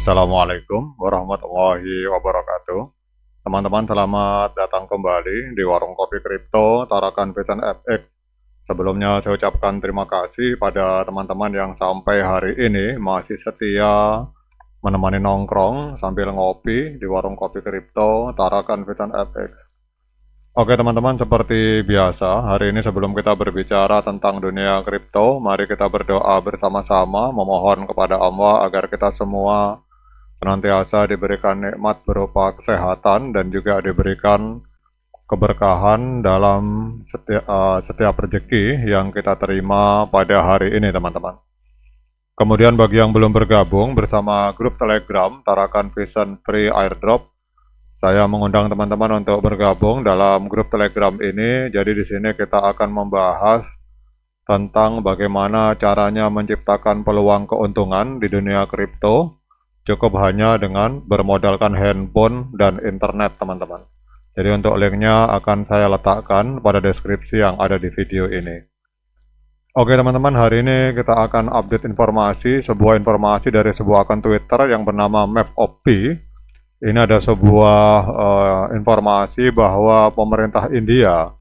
Assalamualaikum warahmatullahi wabarakatuh. Teman-teman, selamat datang kembali di Warung Kopi Kripto Tarakan Vision FX. Sebelumnya saya ucapkan terima kasih pada teman-teman yang sampai hari ini masih setia menemani nongkrong sambil ngopi di Warung Kopi Kripto Tarakan Vision FX. Oke teman-teman, seperti biasa, hari ini sebelum kita berbicara tentang dunia kripto, mari kita berdoa bersama-sama memohon kepada Allah agar kita semua senantiasa diberikan nikmat berupa kesehatan dan juga diberikan keberkahan dalam setiap rezeki yang kita terima pada hari ini teman-teman. Kemudian bagi yang belum bergabung bersama grup Telegram Tarakan Vision Free Airdrop, saya mengundang teman-teman untuk bergabung dalam grup Telegram ini. Jadi di sini kita akan membahas tentang bagaimana caranya menciptakan peluang keuntungan di dunia kripto cukup hanya dengan bermodalkan handphone dan internet teman-teman. Jadi untuk linknya akan saya letakkan pada deskripsi yang ada di video ini. Oke teman-teman, hari ini kita akan update sebuah informasi dari sebuah akun Twitter yang bernama MapOP. Ini ada sebuah informasi bahwa pemerintah India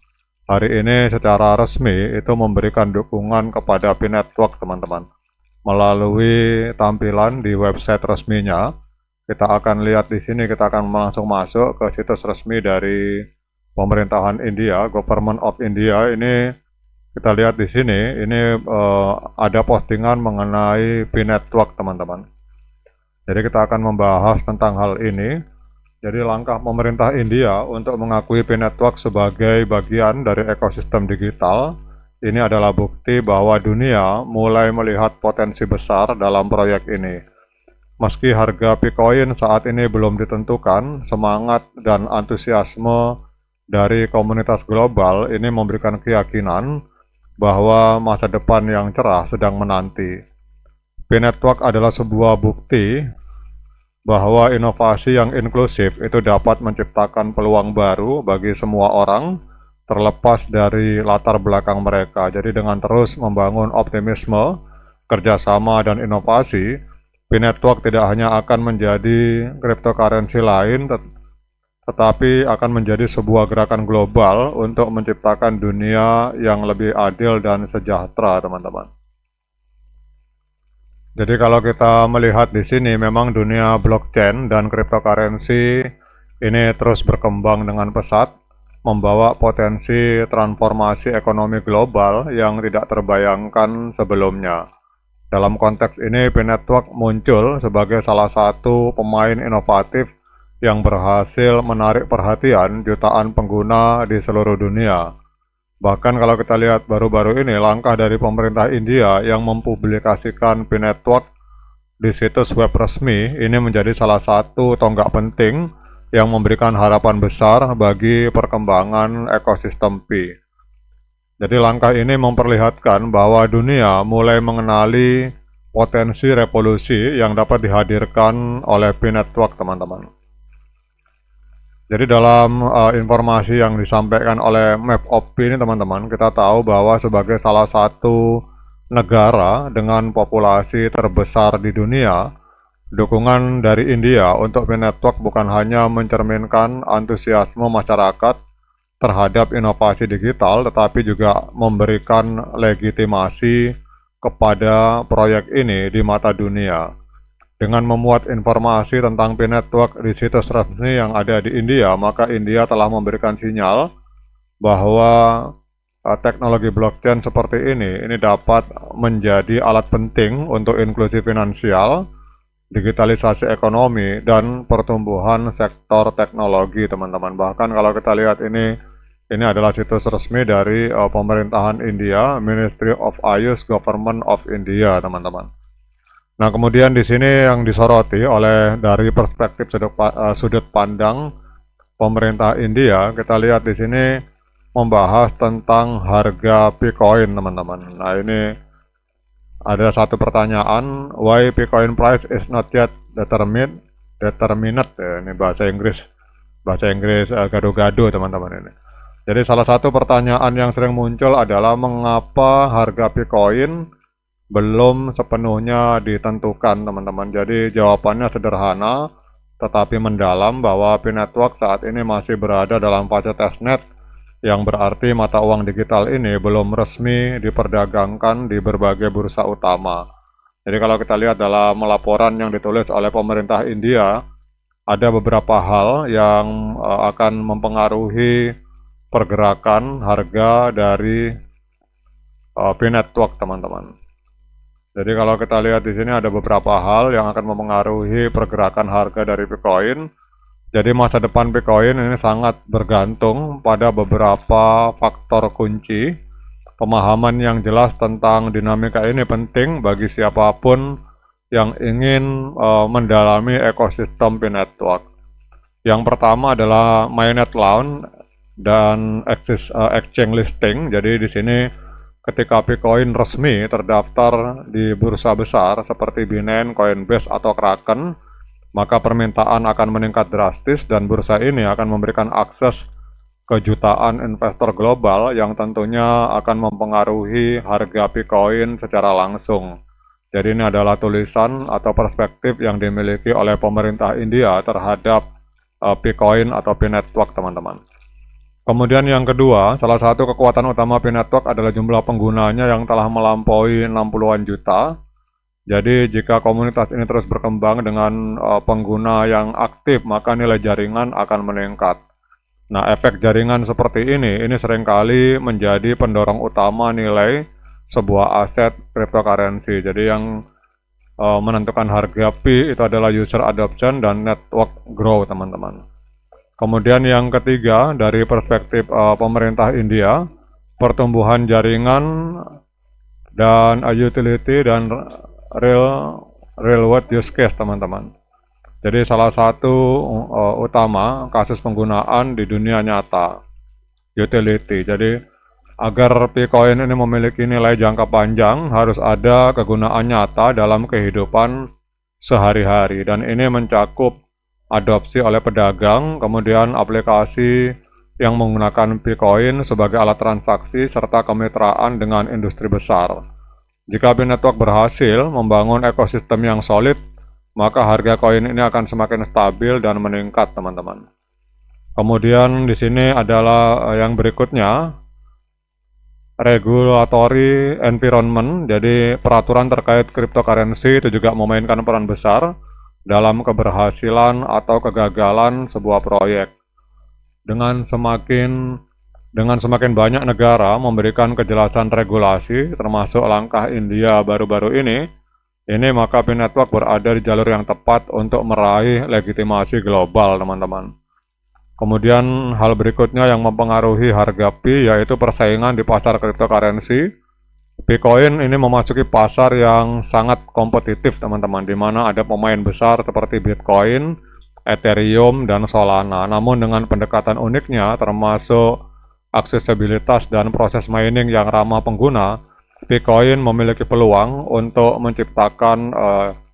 hari ini secara resmi itu memberikan dukungan kepada P-Network teman-teman. Melalui tampilan di website resminya, kita akan lihat di sini, kita akan langsung masuk ke situs resmi dari pemerintahan India, Government of India. Ini kita lihat di sini, ini ada postingan mengenai P-Network teman-teman. Jadi kita akan membahas tentang hal ini. Jadi langkah pemerintah India untuk mengakui P-Network sebagai bagian dari ekosistem digital, ini adalah bukti bahwa dunia mulai melihat potensi besar dalam proyek ini. Meski harga Bitcoin saat ini belum ditentukan, semangat dan antusiasme dari komunitas global ini memberikan keyakinan bahwa masa depan yang cerah sedang menanti. P-Network adalah sebuah bukti bahwa inovasi yang inklusif itu dapat menciptakan peluang baru bagi semua orang terlepas dari latar belakang mereka. Jadi dengan terus membangun optimisme, kerjasama, dan inovasi, P-Network tidak hanya akan menjadi cryptocurrency lain, tetapi akan menjadi sebuah gerakan global untuk menciptakan dunia yang lebih adil dan sejahtera teman-teman. Jadi kalau kita melihat di sini memang dunia blockchain dan cryptocurrency ini terus berkembang dengan pesat, membawa potensi transformasi ekonomi global yang tidak terbayangkan sebelumnya. Dalam konteks ini, P-Network muncul sebagai salah satu pemain inovatif yang berhasil menarik perhatian jutaan pengguna di seluruh dunia. Bahkan kalau kita lihat baru-baru ini, langkah dari pemerintah India yang mempublikasikan P-Network di situs web resmi, ini menjadi salah satu tonggak penting yang memberikan harapan besar bagi perkembangan ekosistem P. Jadi langkah ini memperlihatkan bahwa dunia mulai mengenali potensi revolusi yang dapat dihadirkan oleh P-Network teman-teman. Jadi dalam informasi yang disampaikan oleh MapOP ini teman-teman, kita tahu bahwa sebagai salah satu negara dengan populasi terbesar di dunia, dukungan dari India untuk P-Network bukan hanya mencerminkan antusiasme masyarakat terhadap inovasi digital, tetapi juga memberikan legitimasi kepada proyek ini di mata dunia. Dengan memuat informasi tentang P-Network di situs resmi yang ada di India, maka India telah memberikan sinyal bahwa teknologi blockchain seperti ini dapat menjadi alat penting untuk inklusi finansial, digitalisasi ekonomi, dan pertumbuhan sektor teknologi teman-teman. Bahkan kalau kita lihat ini adalah situs resmi dari pemerintahan India, Ministry of Ayush Government of India teman-teman. Nah kemudian di sini yang disoroti dari perspektif sudut pandang pemerintah India, kita lihat di sini membahas tentang harga Bitcoin teman-teman. Nah ini ada satu pertanyaan, why Bitcoin price is not yet determined ya, ini bahasa Inggris gado-gado teman-teman ini. Jadi salah satu pertanyaan yang sering muncul adalah mengapa harga Bitcoin belum sepenuhnya ditentukan, teman-teman. Jadi jawabannya sederhana tetapi mendalam, bahwa P-Network saat ini masih berada dalam fase testnet, yang berarti mata uang digital ini belum resmi diperdagangkan di berbagai bursa utama. Jadi kalau kita lihat dalam laporan yang ditulis oleh pemerintah India, ada beberapa hal yang akan mempengaruhi pergerakan harga dari P-Network, teman-teman. Jadi kalau kita lihat di sini ada beberapa hal yang akan mempengaruhi pergerakan harga dari Bitcoin. Jadi masa depan Bitcoin ini sangat bergantung pada beberapa faktor kunci. Pemahaman yang jelas tentang dinamika ini penting bagi siapapun yang ingin mendalami ekosistem P-Network. Yang pertama adalah mainnet launch dan exchange listing. Jadi di sini ketika Bitcoin resmi terdaftar di bursa besar seperti Binance, Coinbase, atau Kraken, maka permintaan akan meningkat drastis dan bursa ini akan memberikan akses ke jutaan investor global yang tentunya akan mempengaruhi harga Bitcoin secara langsung. Jadi ini adalah tulisan atau perspektif yang dimiliki oleh pemerintah India terhadap Bitcoin atau P-Network, teman-teman. Kemudian yang kedua, salah satu kekuatan utama P-Network adalah jumlah penggunanya yang telah melampaui 60-an juta. Jadi jika komunitas ini terus berkembang dengan pengguna yang aktif, maka nilai jaringan akan meningkat. Nah, efek jaringan seperti ini seringkali menjadi pendorong utama nilai sebuah aset cryptocurrency. Jadi yang menentukan harga P itu adalah user adoption dan network growth, teman-teman. Kemudian yang ketiga, dari perspektif pemerintah India, pertumbuhan jaringan dan utility dan real world use case, teman-teman. Jadi salah satu utama kasus penggunaan di dunia nyata, utility. Jadi agar Bitcoin ini memiliki nilai jangka panjang harus ada kegunaan nyata dalam kehidupan sehari-hari, dan ini mencakup adopsi oleh pedagang, kemudian aplikasi yang menggunakan Bitcoin sebagai alat transaksi, serta kemitraan dengan industri besar. Jika P-Network berhasil membangun ekosistem yang solid, maka harga koin ini akan semakin stabil dan meningkat, teman-teman. Kemudian di sini adalah yang berikutnya, regulatory environment. Jadi peraturan terkait cryptocurrency itu juga memainkan peran besar dalam keberhasilan atau kegagalan sebuah proyek. Dengan semakin banyak negara memberikan kejelasan regulasi, termasuk langkah India baru-baru ini, maka P-Network berada di jalur yang tepat untuk meraih legitimasi global, teman-teman. Kemudian hal berikutnya yang mempengaruhi harga P yaitu persaingan di pasar cryptocurrency. Bitcoin ini memasuki pasar yang sangat kompetitif, teman-teman, di mana ada pemain besar seperti Bitcoin, Ethereum, dan Solana. Namun dengan pendekatan uniknya termasuk aksesibilitas dan proses mining yang ramah pengguna, Bitcoin memiliki peluang untuk menciptakan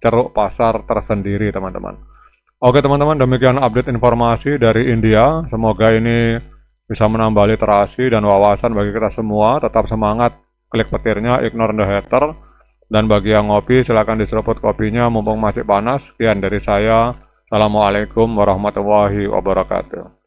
ceruk pasar tersendiri, teman-teman. Oke, teman-teman, demikian update informasi dari India. Semoga ini bisa menambah literasi dan wawasan bagi kita semua. Tetap semangat, klik petirnya, ignore the hater. Dan bagi yang ngopi, silakan diseruput kopinya mumpung masih panas. Sekian dari saya. Assalamualaikum warahmatullahi wabarakatuh.